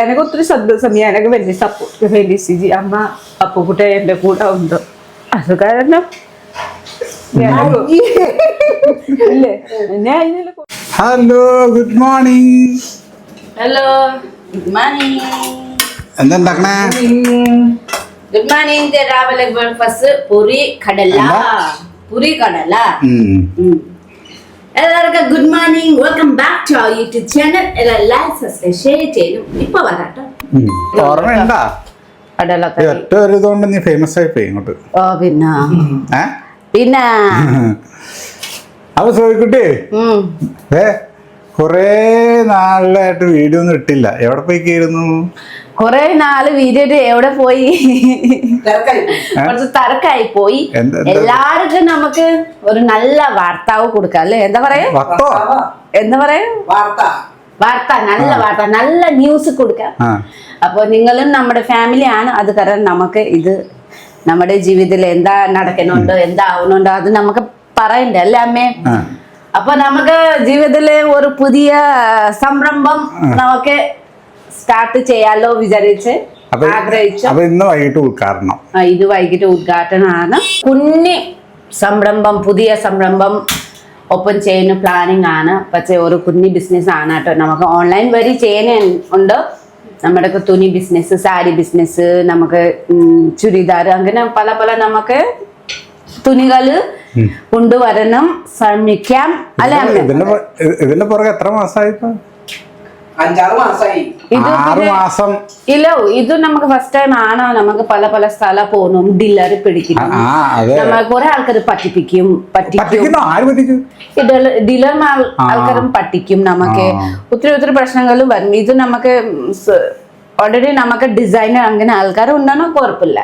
എനിക്ക് ഒത്തിരി സന്തോഷം. എനിക്ക് വലിയ സപ്പോർട്ട് ഫെലിസിജി അമ്മ അപ്പുക്കുട്ട എന്റെ കൂടെ ഉണ്ട്. അത് കാരണം hello good morning. Hello good morning. എന്തുണ്ടാക്കണേ? Good morning. രാവിലെ ബ്രേക്ക്ഫാസ്റ്റ് പൂരി കടല. എല്ലാവർക്കും good morning. Welcome back to our YouTube channel. Like subscribe share ചെയ്യും. ഇപ്പൊ വരാട്ടോ. ഓർമ്മയുണ്ടാ? ഒറ്റ ഒരു ഇതുകൊണ്ട് നീ ഫേമസ് ആയി പോയി ഇങ്ങോട്ട്. ഓ പിന്നെ അപ്പൊ സോയിക്കുട്ടി കൊറേ നാളിലായിട്ട് വീഡിയോ ഒന്നും ഇട്ടില്ല. എവിടെ പോയിക്കായിരുന്നു? കൊറേ നാള് വീഡിയോ എവിടെ പോയി? കുറച്ച് തിരക്കായി പോയി. എല്ലാവർക്കും നമുക്ക് ഒരു നല്ല വാർത്താവ് കൊടുക്കാം അല്ലേ? എന്താ പറയാ വാർത്ത, നല്ല വാർത്ത, നല്ല ന്യൂസ് കൊടുക്കാം. അപ്പൊ നിങ്ങളും നമ്മുടെ ഫാമിലിയാണ്. അത് കാരണം നമുക്ക് ഇത് നമ്മുടെ ജീവിതത്തിൽ എന്താ നടക്കുന്നുണ്ടോ എന്താ ആവുന്നുണ്ടോ അത് നമുക്ക് പറയണ്ടേ അല്ലേ അമ്മേ? അപ്പൊ നമുക്ക് ജീവിതത്തില് ഒരു പുതിയ സംരംഭം നമുക്ക് സ്റ്റാർട്ട് ചെയ്യാലോ വിചാരിച്ച് ആഗ്രഹിച്ചു. ഇന്ന് വൈകിട്ട് ഉദ്ഘാടനം. ഇത് വൈകിട്ട് ഉദ്ഘാടനമാണ്. കുഞ്ഞി സംരംഭം, പുതിയ സംരംഭം ഓപ്പൺ ചെയ്യുന്ന പ്ലാനിങ് ആണ്. പക്ഷേ ഒരു കുഞ്ഞി ബിസിനസ് ആണ് കേട്ടോ. നമുക്ക് ഓൺലൈൻ വഴി ചെയ്യുന്നുണ്ട്. നമ്മുടെ തുണി ബിസിനസ്, സാരി ബിസിനസ്, നമുക്ക് ചുരിദാർ, അങ്ങനെ പല പല നമുക്ക് തുണികള് കൊണ്ടുവരണം, ശ്രമിക്കാം അല്ലെ? ഇതിന്റെ പുറകെ എത്ര മാസമായി? 5-6 മാസമായി. 6 മാസം. ഇല്ല, ഇത് നമുക്ക് ഫസ്റ്റ് ടൈം ആണ്. നമുക്ക് പല പല സ്ഥലം പോകണം, ഡീലർ പിടിക്കണം, നമ്മൾ കുറെ ആൾക്കാർ പറ്റിക്കും. ഡീലർ ആൾക്കാരും പറ്റിക്കും. നമുക്ക് ഒത്തിരി പ്രശ്നങ്ങളും വരും. ഇത് നമുക്ക് ഓൾറെഡി നമുക്ക് ഡിസൈനർ അങ്ങനെ ആൾക്കാർ ഉണ്ടാണോ കുഴപ്പമില്ല.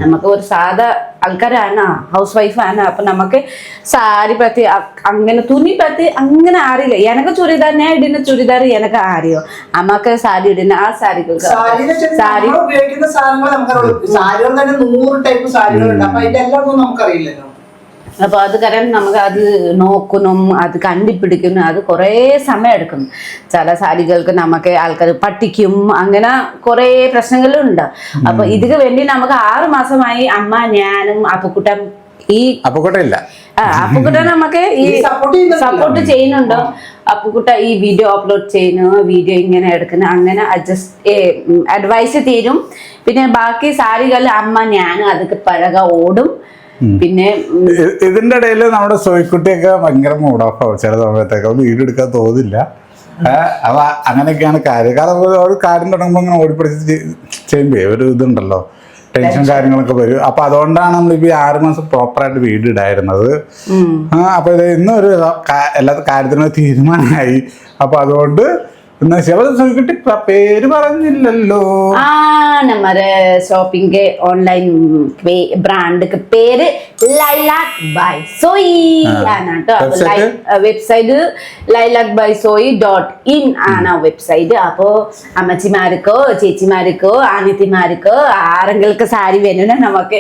നമുക്ക് ഒരു സാധാ ആൾക്കാരാണ്, ഹൗസ് വൈഫ് ആണ്. അപ്പൊ നമുക്ക് സാരി പറ്റി അങ്ങനെ തുണി പറ്റി അങ്ങനെ അറിയില്ല. എനക്ക് ചുരിദാർ, ഞാൻ ഇടുന്ന ചുരിദാർ എനക്ക് അറിയോ. അമ്മക്ക് സാരി ഇടുന്ന ആ സാരികൾക്ക് സാരി ഉപയോഗിക്കുന്ന സാധനങ്ങൾ നമുക്ക് സാരികൾ തന്നെ 100 ടൈപ്പ് സാരികളുണ്ട്. അപ്പൊ അതിന്റെ എല്ലാം ഒന്നും നമുക്കറിയില്ലല്ലോ. അപ്പൊ അത് കാരണം നമുക്ക് അത് നോക്കണം, അത് കണ്ടുപിടിക്കണം, അത് കുറേ സമയം എടുക്കും. ചില സാരികൾക്ക് നമുക്ക് ആൾക്കാർ പറ്റിക്കും, അങ്ങനെ കുറേ പ്രശ്നങ്ങളുണ്ട്. അപ്പൊ ഇതിന് വേണ്ടി നമുക്ക് 6 മാസമായി അമ്മ, ഞാനും അപ്പുക്കുട്ടൻ അപ്പുക്കുട്ടൻ നമുക്ക് ഈ സപ്പോർട്ട് ചെയ്യുന്നുണ്ട്. അപ്പുക്കുട്ട ഈ വീഡിയോ അപ്ലോഡ് ചെയ്യുന്നു, വീഡിയോ ഇങ്ങനെ എടുക്കുന്നു, അങ്ങനെ അഡ്വൈസ് തരും. പിന്നെ ബാക്കി സാരികൾ അമ്മ, ഞാനും അതൊക്കെ പഴക ഓടും. പിന്നെ ഇതിന്റെ ഇടയിൽ നമ്മുടെ സോയിക്കുട്ടിയൊക്കെ ഭയങ്കര മൂഡ് ഓഫ് ആവും ചില സമയത്തൊക്കെ. വീഡിയോ എടുക്കാൻ തോന്നില്ല. അപ്പൊ അങ്ങനെയൊക്കെയാണ് കാര്യം. കാരണം ഒരു കാര്യം തുടങ്ങുമ്പോൾ ഇങ്ങനെ ഓടിപ്പിടിച്ച് ചെയ്യുമ്പോ ഒരു ഇതുണ്ടല്ലോ, ടെൻഷൻ കാര്യങ്ങളൊക്കെ വരും. അപ്പൊ അതുകൊണ്ടാണ് നമ്മളിപ്പോ 6 മാസം പ്രോപ്പറായിട്ട് വീഡിയോ ഇടായിരുന്നത്. അപ്പൊ ഇത് ഇന്നൊരു എല്ലാ കാര്യത്തിനും തീരുമാനമായി. അപ്പൊ അതുകൊണ്ട് പേര് പറഞ്ഞില്ലല്ലോ. നമ്മുടെ ഷോപ്പിംഗ് ഓൺലൈൻ ബ്രാൻഡ് പേര് ലൈലാക് ബൈ സോയി ആണ് കേട്ടോ. വെബ്സൈറ്റ് lilac-by-soy.in ആണ് വെബ്സൈറ്റ്. അപ്പോ അമ്മച്ചിമാർക്കോ ചേച്ചിമാർക്കോ അനിയത്തിമാർക്കോ ആരെങ്കിലും സാരി വേണം നമുക്ക്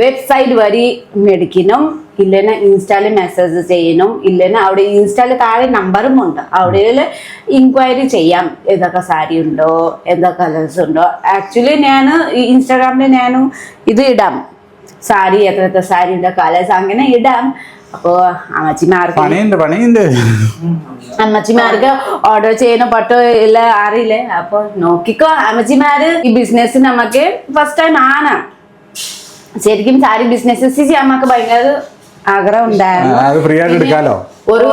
വെബ്സൈറ്റ് വഴി മേടിക്കണം. ഇല്ലെന്ന് ഇൻസ്റ്റാല് മെസ്സേജ് ചെയ്യണം. ഇല്ലെന്ന് അവിടെ ഇൻസ്റ്റാല് താഴെ നമ്പറും ഉണ്ട്. അവിടെ ഇൻക്വയറി ചെയ്യാം ഏതൊക്കെ സാരി ഉണ്ടോ, എന്തൊക്കെ കളേഴ്സ് ഉണ്ടോ. ആക്ച്വലി ഞാൻ ഇൻസ്റ്റാഗ്രാമിൽ ഞാനും ഇത് ഇടാം, സാരി എത്ര സാരിയുടെ കളേഴ്സ് അങ്ങനെ ഇടാം. അപ്പോ അമ്മച്ചിമാർക്ക് ഓർഡർ ചെയ്യണോ പട്ടോ ഇല്ല അറിയില്ലേ. അപ്പൊ നോക്കിക്കോ അമ്മച്ചിമാര്. ഈ ബിസിനസ് നമുക്ക് ഫസ്റ്റ് ടൈം ആണ്. ശരിക്കും സാരി ബിസിനസ് അമ്മക്ക് ഭയങ്കര ആഗ്രഹം ഉണ്ടായിരുന്നു. ഒരു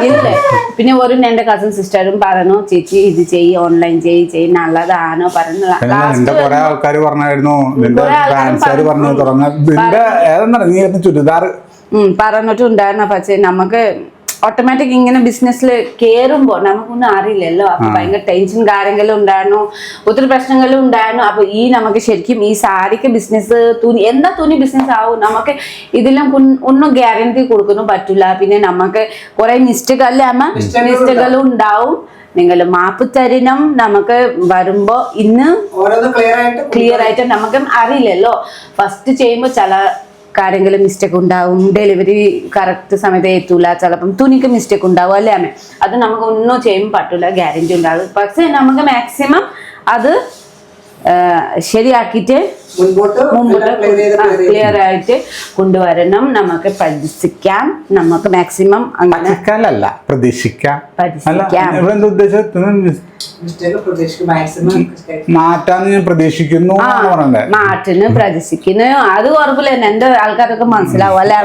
ഇല്ലേ, പിന്നെ ഒരു എന്റെ കസിൻ സിസ്റ്ററും പറഞ്ഞു, ചേച്ചി ഇത് ചെയ്യ്, ഓൺലൈൻ ചെയ്യ് നല്ലതാണോ പറഞ്ഞു. പറഞ്ഞിട്ടുണ്ടായിരുന്നു. പക്ഷെ നമുക്ക് ഓട്ടോമാറ്റിക് ഇങ്ങനെ ബിസിനസ്സിൽ കയറുമ്പോ നമുക്കൊന്നും അറിയില്ലല്ലോ. അപ്പൊ ഭയങ്കര ടെൻഷൻ കാര്യങ്ങളും ഉണ്ടായിരുന്നു, ഒത്തിരി പ്രശ്നങ്ങളും ഉണ്ടായിരുന്നു. അപ്പൊ ഈ നമുക്ക് ശരിക്കും ഈ സാരിക്ക് ബിസിനസ്, തുണി എന്താ തുണി ബിസിനസ് ആവും. നമുക്ക് ഇതിലും ഒന്നും ഗ്യാരണ്ടി കൊടുക്കാനും പറ്റില്ല. പിന്നെ നമുക്ക് കുറെ മിസ്റ്റേക്ക് അല്ലേ അമ്മ, മിസ്റ്റേക്കുകളും ഉണ്ടാവും. നിങ്ങൾ മാപ്പ് തരണം. നമുക്ക് വരുമ്പോ ഇന്ന് ക്ലിയർ ആയിട്ട് നമുക്ക് അറിയില്ലല്ലോ. ഫസ്റ്റ് ചെയ്യുമ്പോ ചില കാര്യങ്ങളും മിസ്റ്റേക്ക് ഉണ്ടാവും, ഡെലിവറി കറക്റ്റ് സമയത്ത് എത്തൂല, ചിലപ്പം തുണിക്ക് മിസ്റ്റേക്ക് ഉണ്ടാവും അല്ലേ അമ്മേ? അത് നമുക്ക് ഒന്നും ചെയ്യാൻ പറ്റില്ല, ഗ്യാരണ്ടി ഉണ്ടാവും. പക്ഷെ നമുക്ക് മാക്സിമം അത് ശരിയാക്കിയിട്ട് മുമ്പോട്ട് ക്ലിയർ ആയിട്ട് കൊണ്ടുവരണം. നമുക്ക് പ്രതീക്ഷിക്കാം, നമുക്ക് മാക്സിമം അങ്ങനെ പ്രതീക്ഷിക്കാം മാറ്റാന്ന് ഞാൻ പ്രതീക്ഷിക്കുന്നു. മാറ്റിന് പ്രതീക്ഷിക്കുന്നു, അത് കുഴപ്പമില്ല. എന്റെ ആൾക്കാരൊക്കെ മനസ്സിലാവും അല്ലെ?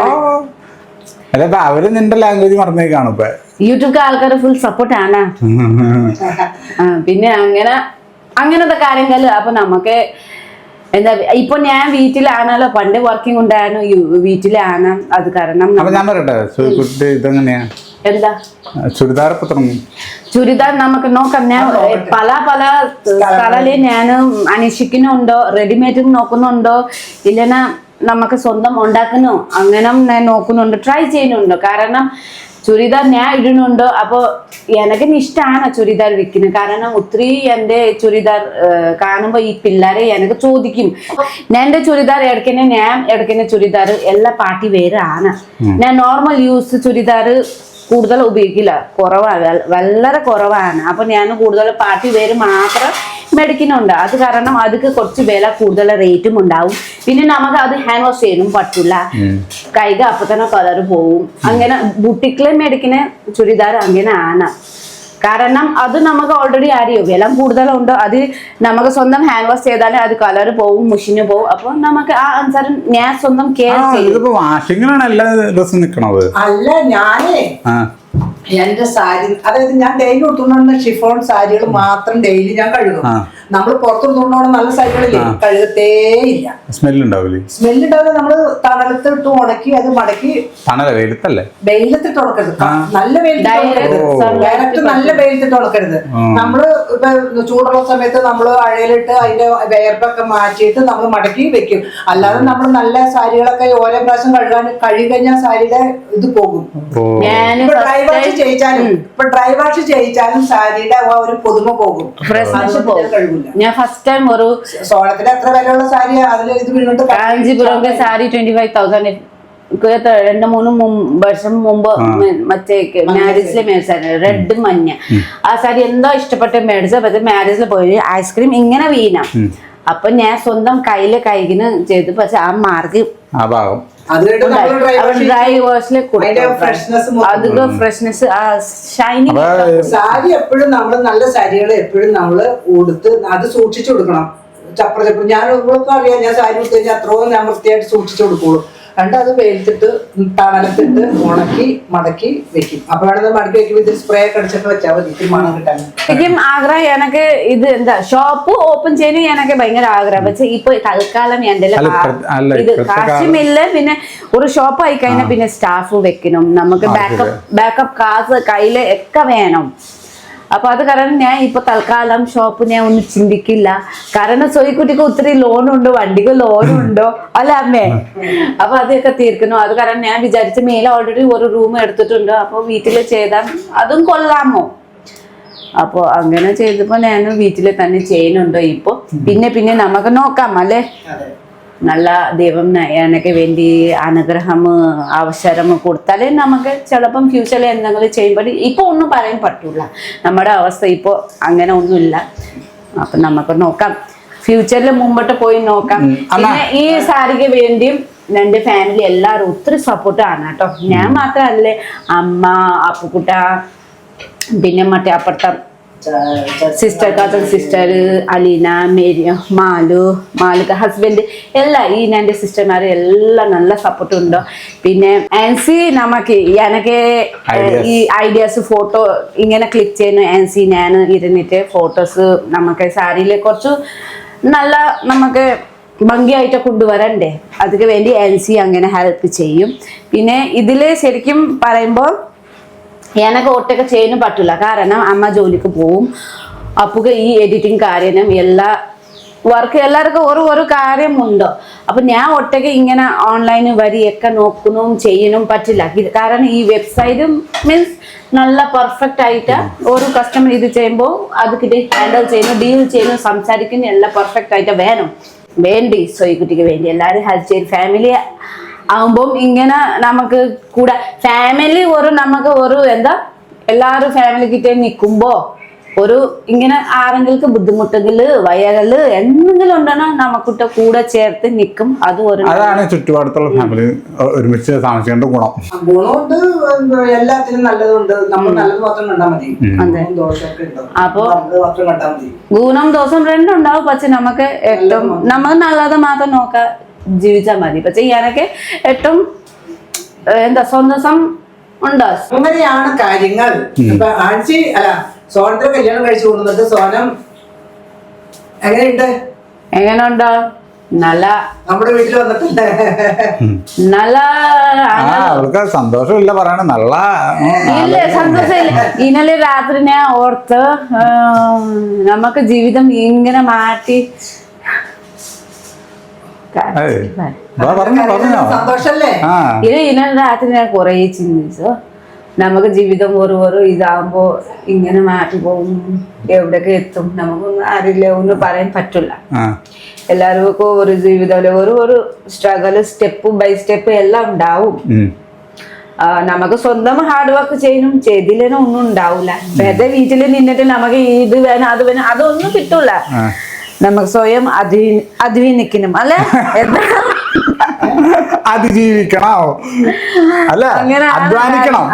അല്ല അവര് നിന്റെ ലാംഗ്വേജ് മറന്നേ കാണും ഇപ്പൊ. യൂട്യൂബ് ആൾക്കാർ ഫുൾ സപ്പോർട്ടാണ്. പിന്നെ അങ്ങനത്തെ കാര്യങ്ങൾ. അപ്പൊ നമുക്ക് എന്താ ഇപ്പൊ ഞാൻ വീട്ടിലാണല്ലോ, പണ്ട് വർക്കിംഗ് ഉണ്ടായിരുന്നു, വീട്ടിലാണ്. അത് കാരണം ഞാൻ പറയട്ടെ ഇതെങ്ങനെയാ എന്താ ചുരിദാർ ചുരിദാർ നമുക്ക് നോക്കാം. ഞാൻ പല സ്ഥലങ്ങളിൽ ഞാൻ അന്വേഷിക്കുന്നുണ്ടോ, റെഡിമെയ്ഡ് നോക്കുന്നുണ്ടോ, ഇല്ലെന്നാ നമുക്ക് സ്വന്തം ഉണ്ടാക്കുന്നു, അങ്ങനെ ഞാൻ നോക്കുന്നുണ്ട്, ട്രൈ ചെയ്യുന്നുണ്ടോ. കാരണം ചുരിദാർ ഞാൻ ഇടുന്നുണ്ടോ, അപ്പോൾ എനിക്ക് ഇഷ്ടമാണ് ചുരിദാർ വിൽക്കുന്നത്. കാരണം ഒത്തിരി എൻ്റെ ചുരിദാർ കാണുമ്പോൾ ഈ പിള്ളേരെ എനിക്ക് ചോദിക്കും. എൻ്റെ ചുരിദാർ ഞാൻ എടുക്കുന്ന ചുരിദാർ എല്ലാ പാർട്ടി വെയർ ആണ്. ഞാൻ നോർമൽ യൂസ് ചുരിദാർ കൂടുതൽ ഉപയോഗിക്കില്ല, കുറവാണ്, വളരെ കുറവാണ്. അപ്പൊ ഞാൻ കൂടുതൽ പാർട്ടി വെയർ മാത്രം മേടിക്കുന്നുണ്ട്. അത് കാരണം അതൊക്കെ കുറച്ച് വില കൂടുതൽ റേറ്റും ഉണ്ടാവും. പിന്നെ നമുക്ക് അത് ഹാൻഡ് വാഷ് ചെയ്യാനും പറ്റില്ല, കൈക അപ്പൊ തന്നെ കളർ പോവും. അങ്ങനെ ബുട്ടിക്കിൽ മേടിക്കുന്ന ചുരിദാർ അങ്ങനെ ആണ്. കാരണം അത് നമുക്ക് ഓൾറെഡി അറിയും, വില കൂടുതലുണ്ട്. അത് നമുക്ക് സ്വന്തം ഹാൻഡ് വാഷ് ചെയ്താലേ അത് കളർ പോവും, മുഷിന് പോവും. അപ്പൊ നമുക്ക് ആ അനുസരം ഞാൻ സ്വന്തം കെയർ ചെയ്യും. വാഷിങ്ങിലാണ് എല്ലാ ദിവസവും നിക്കണത്. അല്ല ഞാനേ എന്റെ സാരി, അതായത് ഞാൻ ഡെയിലി കൊടുത്തുകൊണ്ടുവന്ന ഷിഫോൺ സാരികൾ മാത്രം ഡെയിലി ഞാൻ കഴുകും. നമ്മൾ പുറത്തുകൊണ്ടുപോകണം നല്ല സാരികളില്ലേ, കഴുകത്തേ ഇല്ല. സ്മെല്ലുണ്ടാവില്ലേ? സ്മെല്ലുണ്ടാവില്ല. നമ്മള് തണലത്തിട്ട് ഉണക്കി അത് മടക്കി വെയിലത്തിട്ട് ഉണക്കരുത്, നല്ല വെയിലത്ത് നല്ല വെയിലത്തിട്ട് ഉണക്കരുത്. നമ്മള് ഇപ്പൊ ചൂടുള്ള സമയത്ത് നമ്മള് അഴയിലിട്ട് അതിന്റെ വേർപ്പൊക്കെ മാറ്റിയിട്ട് നമ്മൾ മടക്കി വെക്കും. അല്ലാതെ നമ്മൾ നല്ല സാരികളൊക്കെ ഓരോ പ്രാവശ്യം കഴുകി കഴിഞ്ഞാൽ സാരിയുടെ ഇത് പോകും. ഡ്രൈ വാഷ് ചെയ്യിച്ചാലും സാരിയുടെ ഒരു പുതുമ പോകും. ഞാൻ ഫസ്റ്റ് ടൈം ഒരു സോളത്തിന് എത്ര വിലയുള്ള സാരി അതിൽ ഇത് വീണിട്ട് കാഞ്ചീപുരം സാരി 25,000 2-3 വർഷം മുമ്പ് മറ്റേ മാരേജിലെ മേടിച്ചായിരുന്നു, റെഡ് മഞ്ഞ. ആ സാരി എന്തോ ഇഷ്ടപ്പെട്ട് മേടിച്ച, പക്ഷെ മാരേജിൽ പോയി ഐസ്ക്രീം ഇങ്ങനെ വീണ. അപ്പൊ ഞാൻ സ്വന്തം കയ്യില് കൈകിന് ചെയ്തു. പക്ഷെ ആ മാർക്ക് ഡ്രൈ വാഷില് അധികം ഫ്രഷ്നെസ്, ഷൈനിങ്. സാരി എപ്പോഴും നമ്മള് നല്ല സാരികൾ എപ്പോഴും നമ്മള് ഉടുത്ത് അത് സൂക്ഷിച്ചു കൊടുക്കണം. ചപ്ര ഞാൻ നിങ്ങൾക്ക് അറിയാം, ഞാൻ സാരി കൊടുത്തു കഴിഞ്ഞാൽ അത്രയും ഞാൻ വൃത്തിയായിട്ട് സൂക്ഷിച്ചു കൊടുക്കുള്ളൂ. രണ്ട് അത് വെയിലത്തിട്ട് തണലത്തിട്ട് ഉണക്കി മടക്കി വെക്കും. അപ്പൊ വേണമെങ്കിൽ മടക്കി വെക്കുമ്പോൾ ഇതിൽ സ്പ്രേ ഒക്കെ അടിച്ചിട്ട് വെച്ചാൽ മതി മണം കിട്ടാൻ. ശരിക്കും ആഗ്രഹം എനിക്ക് ഇത് എന്താ ഷോപ്പ് ഓപ്പൺ ചെയ്യാൻ എനിക്ക് ഭയങ്കര ആഗ്രഹം. പക്ഷെ ഇപ്പൊ തൽക്കാലം എന്റെ ഇത് കാശുമില്ല. പിന്നെ ഒരു ഷോപ്പ് ആയി കഴിഞ്ഞാൽ പിന്നെ സ്റ്റാഫ് വെക്കണം, നമുക്ക് ബാക്കപ്പ് കാശ് കയ്യില് ഒക്കെ വേണം. അപ്പൊ അത് കാരണം ഞാൻ ഇപ്പൊ തൽക്കാലം ഷോപ്പ് ഞാൻ ഒന്നും ചിന്തിക്കില്ല. കാരണം സോയിക്കുട്ടിക്ക് ഒത്തിരി ലോണുണ്ട്, വണ്ടിക്ക് ലോണുണ്ടോ അല്ല അമ്മേ? അപ്പൊ അതൊക്കെ തീർക്കുന്നു. അത് കാരണം ഞാൻ വിചാരിച്ച മേലെ ഓൾറെഡി ഒരു റൂം എടുത്തിട്ടുണ്ട്. അപ്പൊ വീട്ടില് ചെയ്താൽ അതും കൊള്ളാമോ? അപ്പൊ അങ്ങനെ ചെയ്തപ്പോ ഞാൻ വീട്ടില് തന്നെ ചെയ്യുന്നുണ്ടോ ഇപ്പൊ. പിന്നെ നമുക്ക് നോക്കാം അല്ലേ. നല്ല ദൈവം എനിക്ക് വേണ്ടി അനുഗ്രഹം അവസരം കൊടുത്താലേ നമുക്ക് ചിലപ്പം ഫ്യൂച്ചറിൽ എന്തെങ്കിലും ചെയ്യുമ്പോൾ ഇപ്പൊ ഒന്നും പറയാൻ പറ്റൂല. നമ്മുടെ അവസ്ഥ ഇപ്പൊ അങ്ങനെ ഒന്നുമില്ല. അപ്പൊ നമുക്ക് നോക്കാം, ഫ്യൂച്ചറിൽ മുമ്പോട്ട് പോയി നോക്കാം. പിന്നെ ഈ സാരിക്ക് വേണ്ടിയും എന്റെ ഫാമിലി എല്ലാവരും ഒത്തിരി സപ്പോർട്ടാണ് കേട്ടോ. ഞാൻ മാത്രമല്ലേ, അമ്മ, അപ്പുക്കുട്ട, പിന്നെ മറ്റേ അപ്പുറത്തെ കസൻ സിസ്റ്റർ അലീന, മേരി, മാലുക ഹസ്ബൻഡ് എല്ലാം ഈ എൻ്റെ സിസ്റ്റർമാര് എല്ലാം നല്ല സപ്പോർട്ട് ഉണ്ട്. പിന്നെ ആൻസി നമുക്ക് എനിക്ക് ഈ ഐഡിയാസ് ഫോട്ടോ ഇങ്ങനെ ക്ലിക്ക് ചെയ്യുന്നു. ആൻസി ഞാൻ ഇരുന്നിട്ട് ഫോട്ടോസ് നമുക്ക് സാരിയിൽ കുറച്ച് നല്ല നമുക്ക് ഭംഗിയായിട്ട് കൊണ്ടുവരണ്ടേ, അതിന് വേണ്ടി ആൻസി അങ്ങനെ ഹെൽപ്പ് ചെയ്യും. പിന്നെ ഇതില് ശരിക്കും പറയുമ്പോൾ എനിക്ക് ഒറ്റയ്ക്ക് ചെയ്യാനും പറ്റില്ല. കാരണം അമ്മ ജോലിക്ക് പോവും. അപ്പൊക്ക് ഈ എഡിറ്റിംഗ് കാര്യം എല്ലാ വർക്ക് എല്ലാവർക്കും ഓരോ കാര്യമുണ്ടോ. അപ്പൊ ഞാൻ ഒറ്റയ്ക്ക് ഇങ്ങനെ ഓൺലൈൻ വരിയൊക്കെ നോക്കുന്നു ചെയ്യാനും പറ്റില്ല. കാരണം ഈ വെബ്സൈറ്റും മീൻസ് നല്ല പെർഫെക്റ്റ് ആയിട്ട് ഒരു കസ്റ്റമർ ഇത് ചെയ്യുമ്പോൾ അത് ഹാൻഡിൽ ചെയ്യുന്നു, ഡീൽ ചെയ്യുന്നു, സംസാരിക്കുന്നു എല്ലാം പെർഫെക്റ്റ് ആയിട്ട് വേണ്ടി സോയിക്കുട്ടിക്ക് വേണ്ടി എല്ലാവരും ഹെൽപ്പ് ചെയ്ത് ഫാമിലി ആവുമ്പം ഇങ്ങനെ നമുക്ക് കൂടെ ഫാമിലി നമുക്ക് എന്താ എല്ലാവരും ഫാമിലി കിട്ടേ നിൽക്കുമ്പോ ഇങ്ങനെ ആരെങ്കിലും ബുദ്ധിമുട്ടെങ്കില് വയറല് എന്തെങ്കിലും ഉണ്ടെന്നാ നമുക്കിട്ട കൂടെ ചേർത്ത് നിൽക്കും. അതാണ് ചുറ്റുപാടത്തുള്ള ഫാമിലി ഒരുമിച്ച് താമസിക്കേണ്ട ഗുണമുണ്ട്, എല്ലാത്തിനും നല്ലതുണ്ട്. നമ്മൾ നല്ലത് മാത്രം കണ്ടാൽ മതി. അപ്പൊ ഗുണം ദോഷം രണ്ടും ഉണ്ടാവും. പക്ഷെ നമുക്ക് ഏറ്റവും നമുക്ക് നല്ലത് മാത്രം നോക്കാൻ ജീവിച്ചാൽ മതി. പക്ഷെ ചെയ്യാനൊക്കെ ഏറ്റവും എന്താ സന്തോഷം ഉണ്ടാവും. അങ്ങനെയാണ് കാര്യങ്ങൾ. ആഴ്ച സോനത്തിന് കല്യാണം കഴിച്ചു കൊണ്ടുവന്നിട്ട് സോനം എങ്ങനെയുണ്ട്? നല്ല നമ്മുടെ വീട്ടിൽ വന്നിട്ടുണ്ട്. നല്ല അവൾക്ക് സന്തോഷമില്ല പറയണ നല്ല ഇല്ല സന്തോഷമില്ല. ഇന്നലെ രാത്രി ഞാൻ ഓർത്ത് നമുക്ക് ജീവിതം ഇങ്ങനെ മാറ്റി സന്തോഷല്ലേ? ഇന്നലെ രാത്രി ഞാൻ കൊറേ ചിന്തിച്ചു. നമുക്ക് ജീവിതം ഇതാകുമ്പോ ഇങ്ങനെ മാറ്റി പോകും, എവിടെയൊക്കെ എത്തും നമുക്കൊന്നും അറിയില്ല, ഒന്നും പറയാൻ പറ്റില്ല. എല്ലാവർക്കും ഒരു ജീവിതം ഒരു സ്ട്രഗിൾ സ്റ്റെപ്പ് ബൈ സ്റ്റെപ്പ് എല്ലാം ഉണ്ടാവും. നമുക്ക് സ്വന്തം ഹാർഡ് വർക്ക് ചെയ്യണം, ചെയ്തില്ലേനും ഒന്നും ഉണ്ടാവില്ല. വെറുതെ വീട്ടിൽ നിന്നിട്ട് നമുക്ക് ഇത് വേണം അത് വേണം അതൊന്നും കിട്ടൂല. നമുക്ക് സ്വയം അധ്വാനിക്കണം അല്ലെ? അതിജീവിക്കണോ അല്ല അധ്വാനിക്കണം.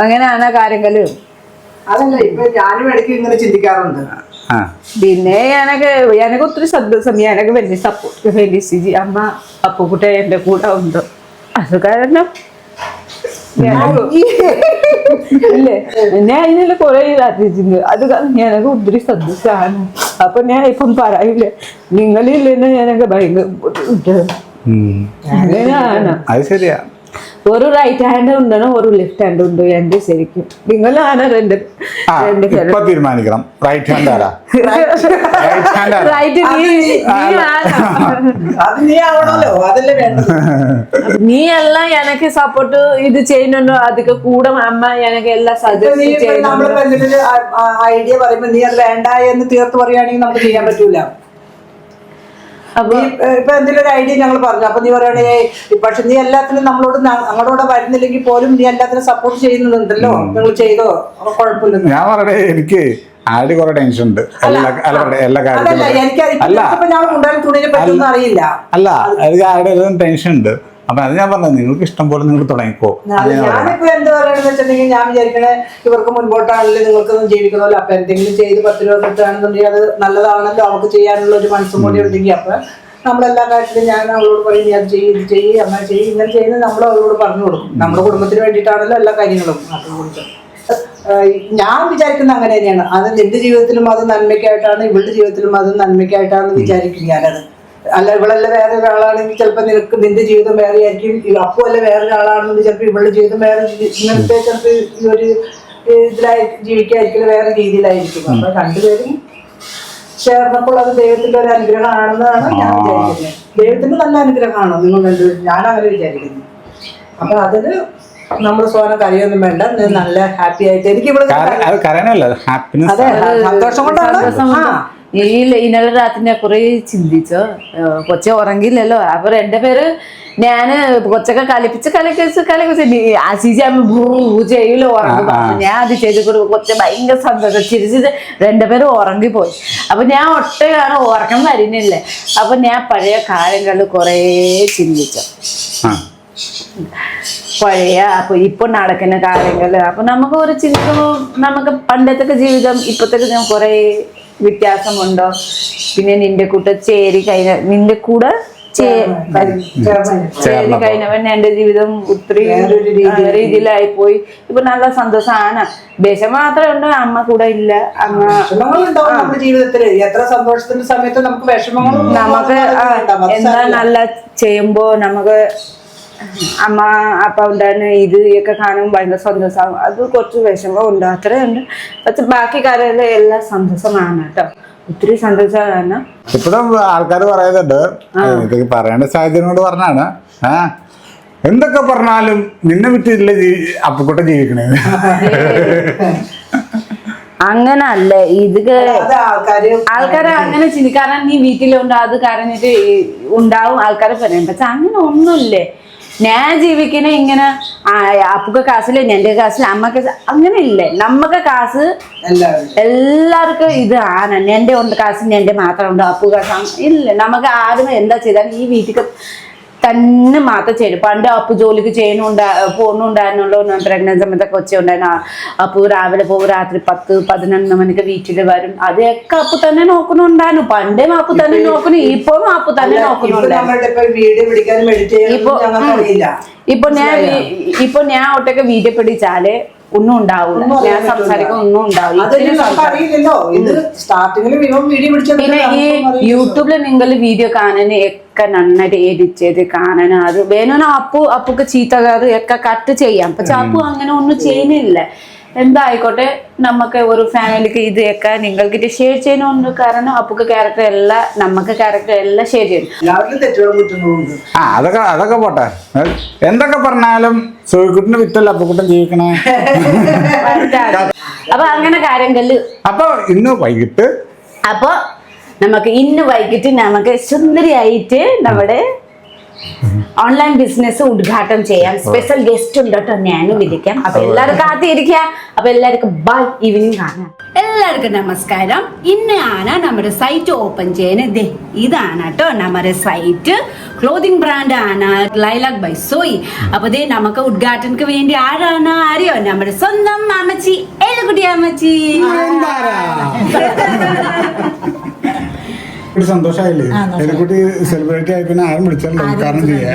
അങ്ങനെയാണ് കാര്യങ്ങള്. അതല്ല ഇപ്പൊ ഞാനും ഇടയ്ക്ക് ഇങ്ങനെ ചിന്തിക്കാറുണ്ട്. പിന്നെ എനിക്ക് ഒത്തിരി സന്തോഷം. എനിക്ക് വലിയ സപ്പോർട്ട് ഫെലിസിജി അമ്മ അപ്പുകുട്ട എന്റെ കൂടെ ഉണ്ട്. അത് കാരണം ഇല്ലേ ഞാൻ ഇതില് കൊറേ പ്രാർത്ഥിച്ചിട്ടുണ്ട്. അത് കാരണം എനിക്ക് ഒത്തിരി സന്തോഷമാണ്. അപ്പൊ ഞാൻ ഇപ്പം പറയില്ലേ നിങ്ങളില്ലെന്ന് ഞാനൊക്കെ ഭയങ്കര അങ്ങനെയാണ്. അത് ശരിയാ. ഒരു റൈറ്റ് ഹാൻഡ് ഉണ്ടോ ഒരു ലെഫ്റ്റ് ഹാൻഡ് ഉണ്ടോ എന്റെ ശരിക്കും നിങ്ങളാണ് തീരുമാനിക്കണം. റൈറ്റ് ഹാൻഡ് ആരാ? റൈറ്റ് നീ എല്ലാം എനിക്ക് സപ്പോർട്ട് ഇത് ചെയ്യുന്നുണ്ടോ അതൊക്കെ കൂടെ അമ്മ എനിക്ക് എല്ലാം സജസ്റ്റ് ചെയ്യുന്നു. ഐഡിയ പറയുമ്പോ നീ അത് വേണ്ട എന്ന് തീർത്ത് പറയുകയാണെങ്കിൽ നമുക്ക് ചെയ്യാൻ പറ്റൂല. ഇപ്പൊ എന്തെങ്കിലും ഒരു ഐഡിയ ഞങ്ങൾ പറഞ്ഞു, അപ്പൊ നീ പറയണേ പക്ഷെ നീ എല്ലാത്തിനും ഞങ്ങളോട് വരുന്നില്ലെങ്കിൽ പോലും നീ എല്ലാത്തിനും സപ്പോർട്ട് ചെയ്യുന്നുണ്ടല്ലോ, നിങ്ങൾ ചെയ്തോ കുഴപ്പമില്ല. ഞാൻ പറയണേ എനിക്ക് ആദ്യം കുറെ ടെൻഷൻ ഉണ്ട് എല്ലാ കാര്യത്തിലും. അറിയില്ല അല്ല എനിക്ക് ആരുടെ ടെൻഷൻ ഉണ്ട്. അപ്പൊ അത് ഞാൻ പറഞ്ഞത് നിങ്ങൾക്ക് ഇഷ്ടം പോലെ നിങ്ങൾ തുടങ്ങിക്കോ. ഞാനിപ്പോ എന്ത് പറയണെന്ന് വെച്ചിട്ടുണ്ടെങ്കിൽ ഞാൻ വിചാരിക്കണേ ഇവർക്ക് മുൻപോട്ടാണല്ലോ നിങ്ങൾക്കൊന്നും ജീവിക്കണമല്ലോ. അപ്പൊ എന്തെങ്കിലും ചെയ്ത് 10 രൂപ കിട്ടുകയാണെന്നുണ്ടെങ്കിൽ അത് നല്ലതാണല്ലോ, അവർക്ക് ചെയ്യാനുള്ള ഒരു മനസ്സും കൂടി ഉണ്ടെങ്കിൽ അപ്പൊ നമ്മളെല്ലാ കാര്യത്തിലും ഞാൻ അവളോട് പറയും നീ അത് ചെയ്യും ഇത് ചെയ്യും അങ്ങനെ ചെയ്യും ഇങ്ങനെ ചെയ്യുന്നത് നമ്മൾ അവളോട് പറഞ്ഞു കൊടുക്കും. നമ്മുടെ കുടുംബത്തിന് വേണ്ടിയിട്ടാണല്ലോ എല്ലാ കാര്യങ്ങളും. ഞാൻ വിചാരിക്കുന്നത് അങ്ങനെ തന്നെയാണ്. അത് നിന്റെ ജീവിതത്തിലും അത് നന്മയ്ക്കായിട്ടാണ്, ഇവളുടെ ജീവിതത്തിലും അത് നന്മയ്ക്കായിട്ടാണെന്ന് വിചാരിക്കും ഞാനത്. അല്ല ഇവളല്ല വേറെ ഒരാളാണെങ്കിൽ ചിലപ്പോൾ നിന്റെ ജീവിതം വേറെ ആയിരിക്കും, അപ്പോൾ അല്ല വേറെ ഒരാളാണെന്നുണ്ടെങ്കിൽ ചിലപ്പോൾ ഇവളുടെ ജീവിതം വേറെ ഇങ്ങനത്തെ ചിലപ്പോൾ ഈ ഒരു ഇതിലായി ജീവിക്കായിരിക്കും വേറെ രീതിയിലായിരിക്കും. അപ്പൊ രണ്ടുപേരും ചേർന്നപ്പോൾ അത് ദൈവത്തിന്റെ ഒരു അനുഗ്രഹമാണെന്നാണ് ഞാൻ വിചാരിക്കുന്നത്. ദൈവത്തിന്റെ നല്ല അനുഗ്രഹമാണോ നിങ്ങൾ രണ്ടുപേരും? ഞാൻ അങ്ങനെ വിചാരിക്കുന്നു. അപ്പൊ അതിന് നമ്മൾ സോനം കരയൊന്നും വേണ്ട, നല്ല ഹാപ്പി ആയിട്ട് എനിക്ക് ഇവിടെ സന്തോഷം കൊണ്ടാണ്. ഇന്നലെ രാത്രി ഞാൻ കുറെ ചിന്തിച്ചു. കൊച്ചെ ഉറങ്ങിയില്ലല്ലോ. അപ്പൊ എന്റെ പേര് ഞാന് കൊച്ചൊക്കെ കളിപ്പിച്ച് ചെയ്യില്ല ഉറങ്ങും. ഞാൻ അത് ചെയ്ത് കൊടുക്കും. കൊച്ച ഭയങ്കര സന്തോഷം ചിരിച്ചിട്ട് രണ്ടുപേരും ഉറങ്ങിപ്പോയി. അപ്പൊ ഞാൻ ഒട്ടയാണ് ഉറക്കം വരുന്നില്ലേ. അപ്പൊ ഞാൻ പഴയ കാര്യങ്ങൾ കുറെ ചിന്തിച്ചു. പഴയ അപ്പൊ ഇപ്പൊ നടക്കുന്ന കാര്യങ്ങള് അപ്പൊ നമുക്ക് ഒരു ചിന്ത നമുക്ക് പണ്ടത്തെ ജീവിതം ഇപ്പത്തേക്ക് ഞാൻ കുറെ വ്യത്യാസമുണ്ടോ. പിന്നെ നിന്റെ കൂടെ നിന്റെ കൂടെ ചേരി കഴിഞ്ഞവൻ എന്റെ ജീവിതം ഒത്തിരി രീതിയിലായി പോയി. ഇപ്പൊ നല്ല സന്തോഷമാണ്. ദേശം മാത്രമേ ഉണ്ടോ, അമ്മ കൂടെ ഇല്ല. നമ്മുടെ ജീവിതത്തില് എത്ര സന്തോഷത്തിന്റെ സമയത്ത് നമുക്ക് വിഷമങ്ങളും നമുക്ക് എന്താ നല്ല ചെയ്യുമ്പോ നമുക്ക് അമ്മ അപ്പ ഉണ്ടായിരുന്ന ഇത് ഒക്കെ കാണുമ്പോൾ ഭയങ്കര സന്തോഷമാകും. അത് കുറച്ച് വിഷമം ഉണ്ട്, അത്രയുണ്ട്. പക്ഷെ ബാക്കി കാര്യമെല്ലാം എല്ലാം സന്തോഷമാണ് കേട്ടോ. ഒത്തിരി സന്തോഷമാണ്. ഇപ്പോഴും ആൾക്കാർ പറയുന്നുണ്ട്, ഇതൊക്കെ പറയേണ്ട സാഹചര്യം കൊണ്ട് പറഞ്ഞാണ്. എന്തൊക്കെ പറഞ്ഞാലും നിന്നെ വിട്ടില്ല അപ്പുക്കുട്ടൻ ജീവിക്കണേ. അങ്ങനെ അല്ലേ ഇത് അത് ആൾക്കാരെ അങ്ങനെ ചിന്തിക്കും. കാരണം നീ വീട്ടിലുണ്ടോ അത് കാരണമായിട്ട് ഉണ്ടാവും ആൾക്കാരെ പറയും. പക്ഷെ അങ്ങനെ ഒന്നുമില്ലേ. ഞാൻ ജീവിക്കുന്ന ഇങ്ങനെ അപ്പുക്ക് കാസില് എന്റെ കാസില് അമ്മക്ക് അങ്ങനെ ഇല്ലേ. നമ്മക്ക് കാസ് എല്ലാവർക്കും ഇത് ആണ്. എന്റെ ഉണ്ട് കാശ് എന്റെ മാത്രം ഉണ്ട്, അപ്പു കാശ് ഇല്ല. നമുക്ക് ആരും എന്താ ചെയ്താലും ഈ വീട്ടിൽ തന്നെ മാത്രം ചെയ്യും. പണ്ട് അപ്പു ജോലിക്ക് പോകുന്നുണ്ടായിരുന്നുള്ളൂ. പ്രഗ്നൻസി സമയത്തൊക്കെ കൊച്ചി ഉണ്ടായിരുന്നു. അപ്പു രാവിലെ പോകും, രാത്രി 10-11 മണിക്ക് വീട്ടിൽ വരും. അതൊക്കെ അപ്പു തന്നെ നോക്കുന്നുണ്ടായിരുന്നു. പണ്ടേ അപ്പു തന്നെ നോക്കുന്നു, ഇപ്പോഴും അപ്പു തന്നെ നോക്കുന്നുണ്ടായിരുന്നു. ഇപ്പൊ ഞാൻ ഒട്ടൊക്കെ വീഡിയോ പിടിച്ചാല് ഒന്നും ഉണ്ടാവില്ല. ഞാൻ സംസാരിക്കാൻ ഒന്നും ഉണ്ടാവില്ല. പിന്നെ ഈ യൂട്യൂബില് നിങ്ങൾ വീഡിയോ കാണാൻ ഒക്കെ നന്നായിട്ട് എഡിറ്റ് ചെയ്ത് കാണാൻ അത് വേണമെന്ന് അപ്പുക്ക് ചീത്ത ഒക്കെ കട്ട് ചെയ്യാം. പക്ഷെ അപ്പു അങ്ങനെ ഒന്നും ചെയ്യുന്നില്ല. എന്തായിക്കോട്ടെ നമുക്ക് ഒരു ഫാമിലിക്ക് ഇതൊക്കെ നിങ്ങൾക്ക് ഷെയർ ചെയ്യുന്നുണ്ട്. കാരണം അപ്പുക്ക് ക്യാരക്ടർ എല്ലാം നമുക്ക് ക്യാരക്ടർ എല്ലാം ഷെയർ ചെയ്യും. അതൊക്കെ പോട്ടെ. എന്തൊക്കെ പറഞ്ഞാലും സോയിക്കുട്ടിന് വിറ്റല്ല അപ്പുക്കുട്ടൻ ജീവിക്കണേ. അപ്പൊ അങ്ങനെ കാര്യങ്ങളില് അപ്പൊ ഇന്ന് വൈകിട്ട് നമുക്ക് സുന്ദരിയായിട്ട് നമ്മുടെ ഓൺലൈൻ ബിസിനസ് ഉദ്ഘാടനം ചെയ്യാം. സ്പെഷ്യൽ ഗസ്റ്റ് ഉണ്ട് കേട്ടോ, ഞാനും വിളിക്കാം. അപ്പൊ എല്ലാവരും കാത്തിരിക്കുക. അപ്പൊ എല്ലാവർക്കും ബൈ, ഈവനിങ് കാണാം. എല്ലാവർക്കും നമസ്കാരം. ഇന്നാണ് നമ്മുടെ സൈറ്റ് ഓപ്പൺ ചെയ്യുന്നത്. ഇതാണ് കേട്ടോ നമ്മുടെ സൈറ്റ്. ക്ലോത്തിങ് ബ്രാൻഡ് ആണ് ലൈലാക് ബൈ സോയി. അപ്പൊ നമുക്ക് ഉദ്ഘാടനക്ക് വേണ്ടി ആരാണ് അറിയോ? നമ്മുടെ സ്വന്തം അമ്മച്ചി, ഏലുകുട്ടി അമ്മച്ചി. സന്തോഷമായില്ലേ? എലിക്കുട്ടി സെലിബ്രിറ്റി ആയി പിന്നെ ആരും വിളിച്ചാലും ഉദ്ഘാടനം ചെയ്യാ.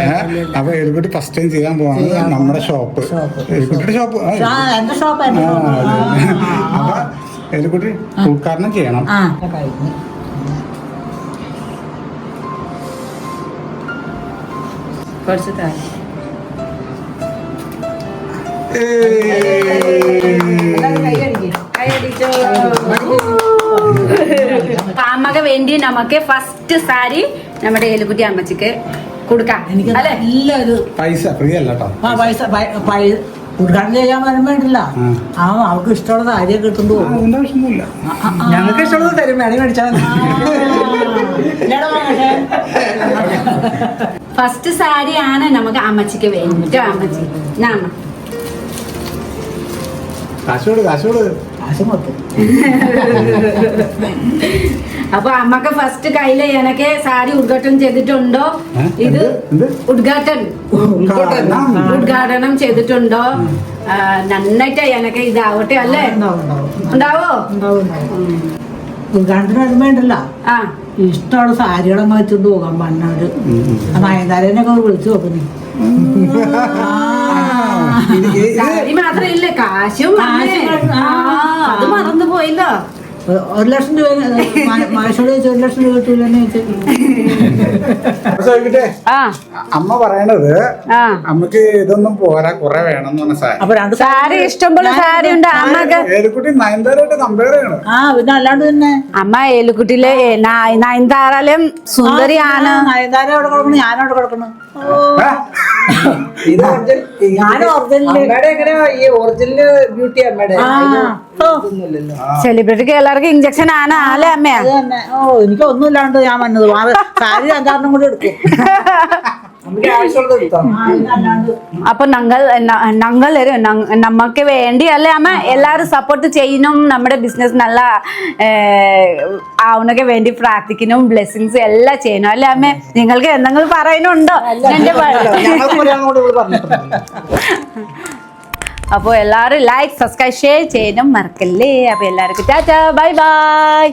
അപ്പൊ എലിക്കുട്ടി ഫസ്റ്റ് ടൈം ചെയ്യാൻ പോവാണ് നമ്മുടെ ഷോപ്പ്, എലിക്കുട്ടിയുടെ ഷോപ്പ്. അപ്പൊ എലിക്കുട്ടി ഉദ്ഘാടനം ചെയ്യണം. അമ്മക്ക് വേണ്ടി നമുക്ക് ഫസ്റ്റ് സാരി നമ്മുടെ ഏലുകുട്ടി അമ്മച്ചിക്ക് കൊടുക്കാം. അല്ലെ പൈസ ഫ്രീ അല്ല കേട്ടോ. ഉദ്ഘാടനം ചെയ്യാൻ വേണ്ടില്ല. അവർക്ക് ഇഷ്ടമുള്ള സാരിയൊക്കെ കിട്ടുമ്പോ ഞങ്ങൾക്ക് ഇഷ്ടമുള്ളത് തരും. വേണേ മേടിച്ചാൽ ഫസ്റ്റ് സാരിയാണ് നമുക്ക് അമ്മച്ചിക്ക് വേണ്ടിട്ടോ. അമ്മച്ചി അപ്പൊ അമ്മക്ക് ഫസ്റ്റ് കയ്യില് എനക്ക് സാരി ഉദ്ഘാടനം ചെയ്തിട്ടുണ്ടോ? ഇത് ഉദ്ഘാടനം ചെയ്തിട്ടുണ്ടോ? നന്നായിട്ട് എനക്ക് ഇതാവട്ടെ. അല്ലേ ഉണ്ടാവോ? ഉദ്ഘാടനത്തിന് വേണ്ടല്ല. ഇഷ്ടമുള്ള സാരികളൊക്കെ വെച്ചോണ്ട് പോകാൻ പറഞ്ഞവര്. നയൻതാരനൊക്കെ വിളിച്ചു നോക്കുന്നേ. സാരി മാത്രല്ല, കാശും അത് മറന്നു പോയില്ലോ. 1 ലക്ഷം രൂപ മാഷോട് ചോദിച്ചു. 1 ലക്ഷം രൂപ കിട്ടൂലെന്ന് ചോദിക്കട്ടെ. അമ്മ പറയണത് അമ്മക്ക് ഇതൊന്നും പോരാ, കുറെ വേണം എന്ന് പറഞ്ഞ സാരി ഇഷ്ടംപോലെ സാരി ഉണ്ട് അമ്മക്ക്. ഏലുക്കുട്ടി നയൻതാരായിട്ട് കമ്പയർ ചെയ്യണം. പിന്നെ അല്ലാണ്ട് തന്നെ അമ്മ ഏലുക്കുട്ടിയിലെ നയൻതാരാലും സുന്ദരിയാണ്. നയൻതാര അവിടെ കിടക്കണം, ഞാനവിടെ കിടക്കണം. സെലിബ്രിറ്റിക്ക് എല്ലാവർക്കും ഇഞ്ചക്ഷൻ ആണ് അല്ലേ അമ്മ? എനിക്ക് ഒന്നുമില്ലാണ്ട് ഞാൻ വന്നത് സാരി 5-6 കൂടെ എടുക്കും. അപ്പൊ നമുക്ക് വേണ്ടി അല്ലേ അമ്മ എല്ലാരും സപ്പോർട്ട് ചെയ്യണം. നമ്മുടെ ബിസിനസ് നല്ല ആവുന്നൊക്കെ വേണ്ടി പ്രാർത്ഥിക്കണം. ബ്ലെസ്സിങ്സ് എല്ലാം ചെയ്യണം അല്ലേ അമ്മ? നിങ്ങൾക്ക് എന്തെങ്കിലും പറയുന്നുണ്ടോ? അപ്പൊ എല്ലാരും ലൈക്ക്, സബ്സ്ക്രൈബ്, ഷെയർ ചെയ്യണം മറക്കല്ലേ. അപ്പൊ എല്ലാവർക്കും ടാറ്റാ, ബൈ ബൈ.